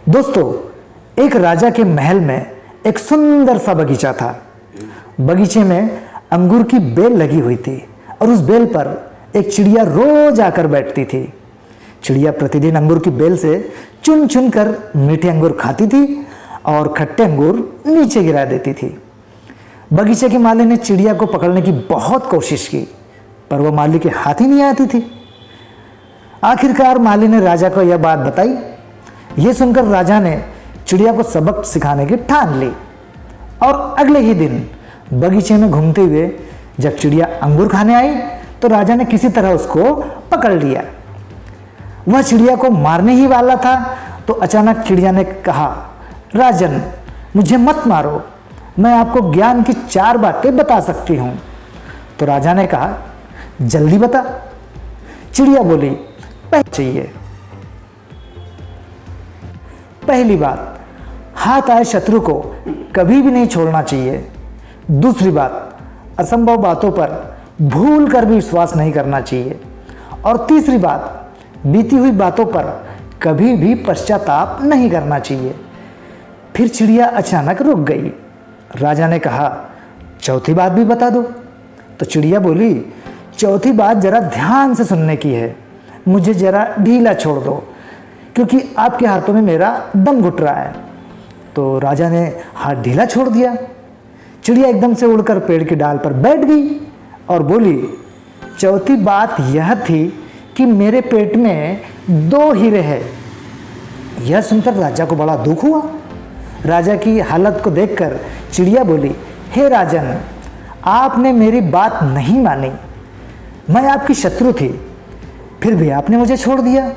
दोस्तों, एक राजा के महल में एक सुंदर सा बगीचा था। बगीचे में अंगूर की बेल लगी हुई थी और उस बेल पर एक चिड़िया रोज आकर बैठती थी। चिड़िया प्रतिदिन अंगूर की बेल से चुन चुन कर मीठे अंगूर खाती थी और खट्टे अंगूर नीचे गिरा देती थी। बगीचे के माली ने चिड़िया को पकड़ने की बहुत कोशिश की, पर वह माली के हाथ ही नहीं आती थी। आखिरकार माली ने राजा को यह बात बताई। यह सुनकर राजा ने चिड़िया को सबक सिखाने की ठान ली और अगले ही दिन बगीचे में घूमते हुए जब चिड़िया अंगूर खाने आई तो राजा ने किसी तरह उसको पकड़ लिया। वह चिड़िया को मारने ही वाला था तो अचानक चिड़िया ने कहा, राजन, मुझे मत मारो, मैं आपको ज्ञान की 4 बातें बता सकती हूं। तो राजा ने कहा, जल्दी बता। चिड़िया बोली, चाहिए। पहली बात, हाथ आए शत्रु को कभी भी नहीं छोड़ना चाहिए। दूसरी बात, असंभव बातों पर भूल कर भी विश्वास नहीं करना चाहिए। और तीसरी बात, बीती हुई बातों पर कभी भी पश्चाताप नहीं करना चाहिए। फिर चिड़िया अचानक रुक गई। राजा ने कहा, चौथी बात भी बता दो। तो चिड़िया बोली, चौथी बात जरा ध्यान से सुनने की है, मुझे जरा ढीला छोड़ दो क्योंकि आपके हाथों में मेरा दम घुट रहा है। तो राजा ने हाथ ढीला छोड़ दिया। चिड़िया एकदम से उड़कर पेड़ की डाल पर बैठ गई और बोली, चौथी बात यह थी कि मेरे पेट में 2 हीरे हैं। यह सुनकर राजा को बड़ा दुख हुआ। राजा की हालत को देखकर चिड़िया बोली, हे राजन, आपने मेरी बात नहीं मानी। मैं आपकी शत्रु थी, फिर भी आपने मुझे छोड़ दिया।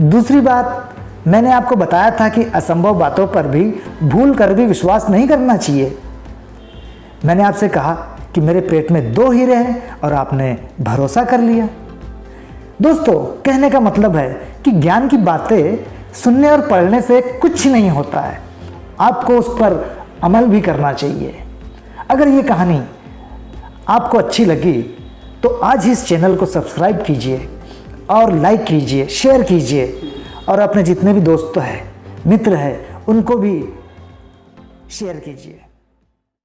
दूसरी बात, मैंने आपको बताया था कि असंभव बातों पर भी भूल कर भी विश्वास नहीं करना चाहिए। मैंने आपसे कहा कि मेरे पेट में 2 हीरे हैं और आपने भरोसा कर लिया। दोस्तों, कहने का मतलब है कि ज्ञान की बातें सुनने और पढ़ने से कुछ नहीं होता है, आपको उस पर अमल भी करना चाहिए। अगर ये कहानी आपको अच्छी लगी तो आज ही इस चैनल को सब्सक्राइब कीजिए और लाइक कीजिए, शेयर कीजिए और अपने जितने भी दोस्त हैं, मित्र हैं, उनको भी शेयर कीजिए।